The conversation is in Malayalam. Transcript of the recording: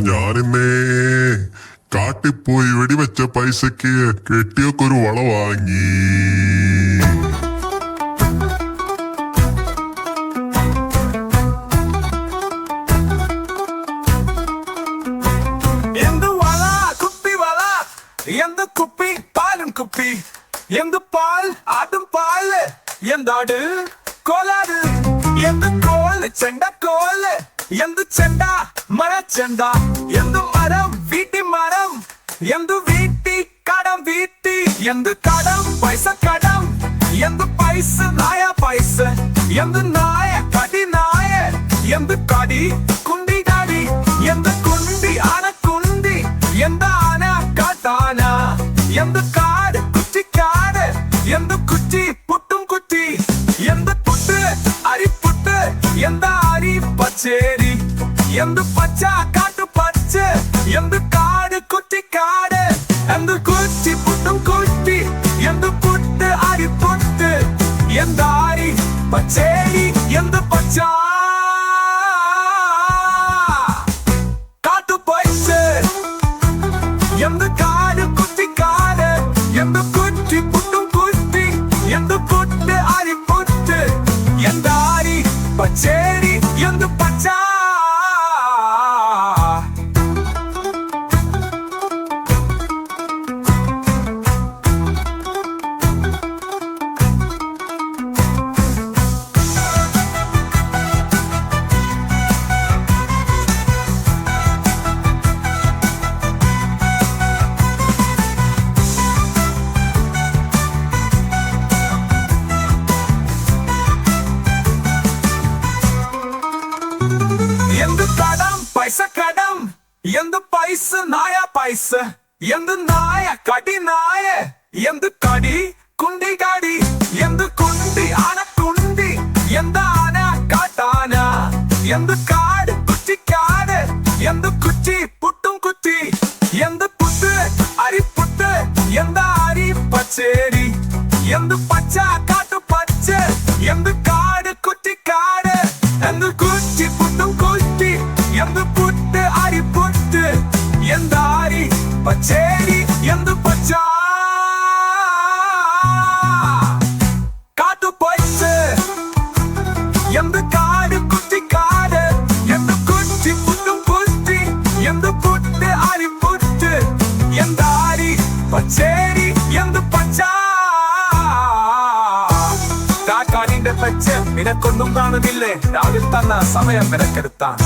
ഞാനിന്നേ കാട്ടിപ്പോയി വെടിവെച്ച പൈസക്ക് കെട്ടിയൊക്കെ ഒരു വള വാങ്ങി. എന്ത് വള കുപ്പി വള, എന്ത് കുപ്പി പാലും കുപ്പി, എന്ത് പാൽ ആടും പാല്, എന്താട് കോലാട്, എന്ത് കോല് ചെണ്ടക്കോല്, എന്ത് ചെണ്ട മരച്ചെണ്ട, എന്ത് മരം വീട്ടി മരം, എന്ത് വീട്ടി കടം വീട്ടി, എന്ത് കടം പൈസ കടം, എന്ത് പൈസ നായ പൈസ, എന്ത് നായ കടി നായ, എന്ത് കടി കുണ്ടി കടി, എന്ത് കുണ്ടി ആന കുണ്ടി, എന്ത് ആന കാട്ടാന, എന്ത് കാട് കുറ്റിക്കാട്, എന്ത് കുറ്റി പുട്ടും കുറ്റി, എന്ത് പുട്ട് അരിപ്പുട്ട്, എന്താ അരി പച്ചേരി, എന്ത് പച്ച കാട്ടു പച്ച, എന്ത് കാട് കുറ്റിക്കാട്, എന്ത് കുറ്റി പുട്ടും കുറ്റി, എന്ത് പുട്ട് അരിപ്പുട്ട്, എന്താ അരി പച്ചേരി, എന്ത് പച്ച കാട്ടു പച്ച, എന്ത് കാട് കുറ്റിക്കാട്, എന്ത് കുറ്റി പുട്ടും കുറ്റി, എന്ത് പുട്ട് അരിപ്പുട്ട്, എന്താ അരി പച്ചേരി, എന്ത് പച്ച. എന്ത് കടം പൈസ കടം, എന്ത് പൈസ നായ പൈസ, എന്ത് നായ കടി നായ, എന്ത് കടി കുണ്ടി കടി, എന്ത് കുണ്ടി ആന കുണ്ടി, എന്ത് ആന കാട്ടാന, എന്ത് കാട് കുറ്റിക്കാട്, എന്ത് കുറ്റി പുട്ടും കുറ്റി, എന്ത് പുട്ട് അരിപ്പുട്ട്, എന്താ അരി പച്ചേരി, എന്ത് പച്ച കാട്ടു പച്ച, എന്ത് കാട് കുറ്റിക്കാട്, എന്ത് കുറ്റി പുട്ടും കുറ്റി, എന്ത് പുട്ട് അരിപ്പുട്ട്, എന്താ അരി പച്ചേരി, എന്ത് പച്ച കാട്ടു പച്ച, എന്ത് കാട് കുറ്റിക്കാട്, എന്ത് കുറ്റി പുട്ടും കുറ്റി, എന്ത് പുട്ട് അരിപ്പുട്ട്, എന്താ അരി പച്ചേരി, എന്ത് പച്ച. കാക്കാനിന്റെ പച്ച നിനക്കൊന്നും കാണുന്നില്ലേ, രാവിലെ തന്ന സമയം വിലക്കെടുത്താണ്.